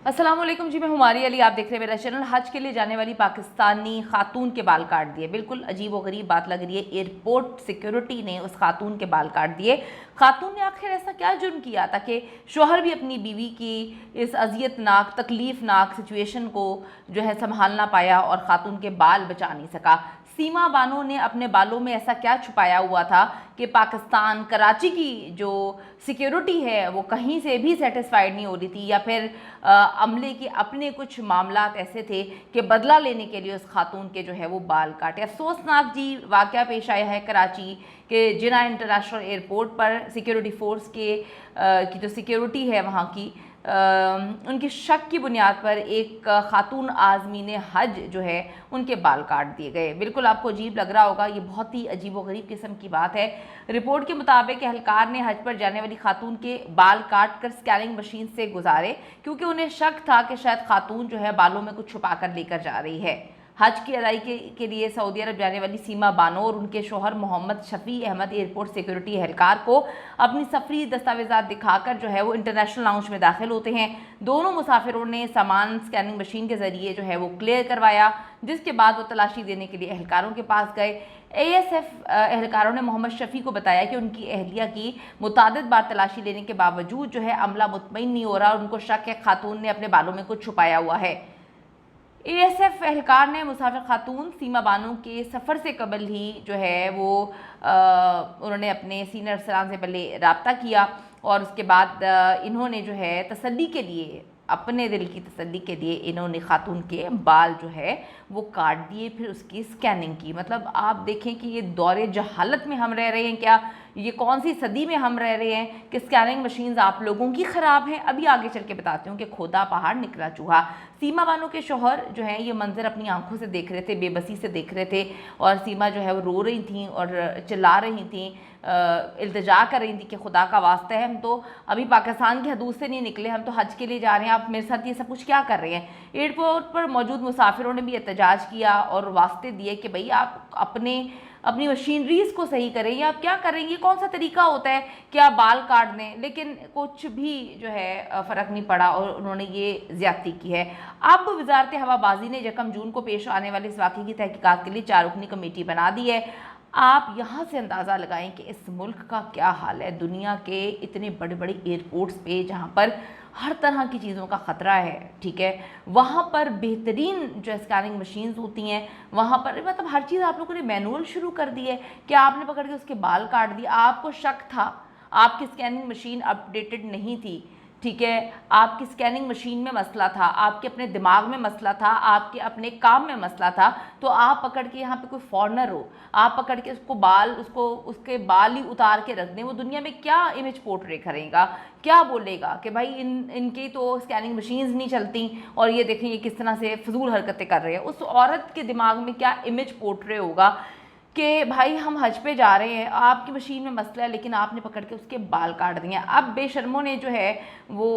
अस्सलाम वालेकुम जी, मैं हुमारी अली, आप देख रहे हैं मेरा चैनल। हज के लिए जाने वाली पाकिस्तानी खातून के बाल काट दिए। बिल्कुल अजीब व गरीब बात लग रही है। एयरपोर्ट सिक्योरिटी ने उस खातून के बाल काट दिए। खातून ने आखिर ऐसा क्या जुर्म किया था कि शोहर भी अपनी बीवी की इस अजियतनाक तकलीफनाक सिचुएशन को जो है संभाल ना पाया और खातून के बाल बचा नहीं सका। सीमा बानो ने अपने बालों में ऐसा क्या छुपाया हुआ था कि पाकिस्तान कराची की जो सिक्योरिटी है वो कहीं से भी सेटिस्फाइड नहीं हो रही थी, या फिर अमले के अपने कुछ मामलात ऐसे थे कि बदला लेने के लिए उस खातून के जो है वो बाल काटे। अफसोसनाक जी वाक़या पेश आया है कराची के जिना इंटरनेशनल एयरपोर्ट पर। सिक्योरिटी फोर्स के की जो सिक्योरिटी है वहाँ की उनकी शक की बुनियाद पर एक खातून आज़मीन हज जो है उनके बाल काट दिए गए। बिल्कुल आपको अजीब लग रहा होगा, ये बहुत ही अजीब व गरीब किस्म की बात है। रिपोर्ट के मुताबिक एहलकार ने हज पर जाने वाली खातून के बाल काट कर स्कैनिंग मशीन से गुजारे, क्योंकि उन्हें शक था कि शायद खातून जो है बालों में कुछ छुपा कर लेकर जा रही है। हज की अदायगी के लिए सऊदी अरब जाने वाली सीमा बानो और उनके शोहर मोहम्मद शफी अहमद एयरपोर्ट सिक्योरिटी एहलकार को अपनी सफरी दस्तावेजात दिखाकर जो है वो इंटरनेशनल लाउंज में दाखिल होते हैं। दोनों मुसाफिरों ने सामान स्कैनिंग मशीन के जरिए जो है वो क्लियर करवाया, जिसके बाद वो तलाशी देने के लिए एहलकारों के पास गए। ASF एहलकारों ने मोहम्मद शफी को बताया कि उनकी अहलिया की मुतादिद बार तलाशी लेने के बावजूद जो है अमला मुतमईन नहीं हो रहा और उनको शक है खातून ने अपने बालों में कुछ छुपाया हुआ है। ASF एहलकार ने मुसाफिर खातून सीमा बानो के सफ़र से कबल ही जो है वो उन्होंने अपने सीनियर अफसरान से पहले रब्ता किया और उसके बाद इन्होंने जो है तसल्ली के लिए, अपने दिल की तसल्ली के लिए इन्होंने खातून के बाल जो है वो काट दिए, फिर उसकी स्कैनिंग की। मतलब आप देखें कि ये दौरे जहालत में हम रह रहे हैं क्या? ये कौन सी सदी में हम रह रहे हैं कि स्कैनिंग मशीन्स आप लोगों की ख़राब हैं? अभी आगे चल के बताती हूँ कि खोदा पहाड़ निकला चूहा। सीमा बानो के शोहर जो हैं ये मंजर अपनी आंखों से देख रहे थे, बेबसी से देख रहे थे, और सीमा जो है वो रो रही थी और चिल्ला रही थी, इल्तिजा कर रही थी कि खुदा का वास्ता है, हम तो अभी पाकिस्तान की हदूद से नहीं निकले, हम तो हज के लिए जा रहे हैं, आप मेरे साथ ये सब कुछ क्या कर रहे हैं? एयरपोर्ट पर मौजूद मुसाफिरों ने भी एहतजाज किया और वास्ते दिए कि भाई आप अपनी मशीनरीज को सही करें, या आप क्या करें? ये कौन सा तरीका होता है कि आप बाल काट दें? लेकिन कुछ भी जो है फ़र्क नहीं पड़ा और उन्होंने ये ज़्यादती की है। अब वजारत हवाबाजी ने 1 जून को पेश आने वाले इस वाक़े की तहकीकात के लिए 4 रुकनी कमेटी बना दी है। आप यहाँ से अंदाज़ा लगाएं कि इस मुल्क का क्या हाल है। दुनिया के इतने बड़े बड़े एयरपोर्ट्स पे जहाँ पर हर तरह की चीज़ों का ख़तरा है, ठीक है, वहाँ पर बेहतरीन जो स्कैनिंग मशीन्स होती हैं, वहाँ पर मतलब हर चीज़ आप लोगों ने मैनुअल शुरू कर दी है कि आपने पकड़ के उसके बाल काट दिए। आपको शक था, आपकी स्कैनिंग मशीन अपडेटेड नहीं थी, ठीक है, आपकी स्कैनिंग मशीन में मसला था, आपके अपने दिमाग में मसला था, आपके अपने काम में मसला था, तो आप पकड़ के यहाँ पे कोई फॉरनर हो, आप पकड़ के उसके बाल ही उतार के रख दें, वो दुनिया में क्या इमेज पोर्ट्रे करेगा, क्या बोलेगा कि भाई इनकी तो स्कैनिंग मशीन्स नहीं चलती और ये देखें ये किस तरह से फजूल हरकतें कर रहे हैं। उस औरत के दिमाग में क्या इमेज पोर्ट्रे होगा कि भाई हम हज पे जा रहे हैं, आपकी मशीन में मसला है लेकिन आपने पकड़ के उसके बाल काट दिए। अब बेशर्मों ने जो है वो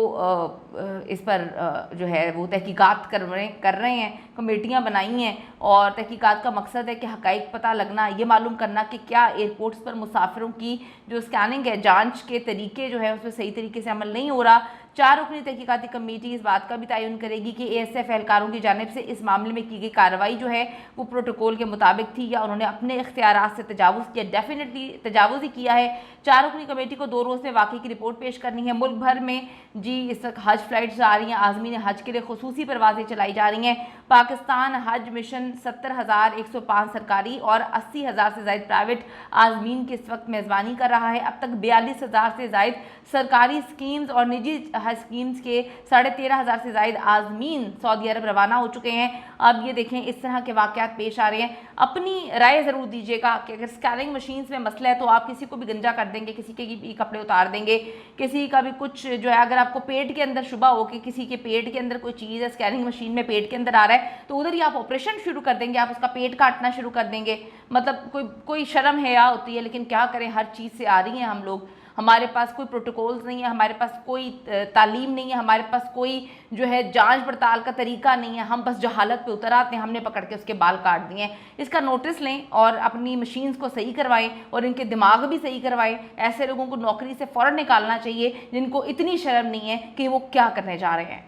इस पर जो है वो तहकीकात कर रहे हैं, कमेटियां बनाई हैं, और तहकीकात का मकसद है कि हक़ाइक़ पता लगना, ये मालूम करना कि क्या एयरपोर्ट्स पर मुसाफिरों की जो स्कैनिंग है, जांच के तरीके जो है उस पर सही तरीके से अमल नहीं हो रहा। 4 रुकनी तहकीकाती कमेटी इस बात का भी तयन करेगी कि ASF एहलकारों की जानिब से इस मामले में की गई कार्रवाई जो है वो प्रोटोकॉल के मुताबिक थी या उन्होंने अपने इख्तियारात से तजावुज़ किया। डेफिनेटली तजावुज़ ही किया है। 4 रुकनी कमेटी को 2 रोज़ में वाक़े की रिपोर्ट पेश करनी है। मुल्क भर में जी इस वक्त हज फ्लाइट्स आ रही हैं, आज़मीन हज के लिए खुसूसी परवाज़ें चलाई जा रही हैं। पाकिस्तान हज मिशन 70,105 सरकारी और 80,000 से ज़ायद प्राइवेट आज़मीन की इस वक्त मेज़बानी कर रहा है। अब तक 42,000 से ज़ायद सरकारी स्कीम्स और निजी हज स्कीम्स के 13,500 से ज़ायद आज़मीन सऊदी अरब रवाना हो चुके हैं। अब ये देखें इस तरह के वाक़यात पेश आ रहे हैं। अपनी राय ज़रूर दीजिएगा कि अगर स्कैनिंग मशीन्स में मसला है तो आप किसी को भी गंजा कर देंगे, किसी के भी कपड़े उतार देंगे, किसी का भी कुछ जो है, अगर आपको पेट के अंदर शुबा हो कि किसी के पेट के अंदर कोई चीज़ है, स्कैनिंग मशीन में पेट के अंदर आ रहा है, तो उधर ही आप ऑपरेशन शुरू कर देंगे, आप उसका पेट काटना शुरू कर देंगे। मतलब कोई शर्म है या होती है, लेकिन क्या करें, हर चीज़ से आ रही हैं हम लोग। हमारे पास कोई प्रोटोकॉल्स नहीं है, हमारे पास कोई तालीम नहीं है, हमारे पास कोई जो है जांच पड़ताल का तरीका नहीं है, हम बस जहालत पे उतर आते हैं, हमने पकड़ के उसके बाल काट दिए हैं। इसका नोटिस लें और अपनी मशीन्स को सही करवाएं और इनके दिमाग भी सही करवाएं। ऐसे लोगों को नौकरी से फ़ौरन निकालना चाहिए जिनको इतनी शर्म नहीं है कि वो क्या करने जा रहे हैं।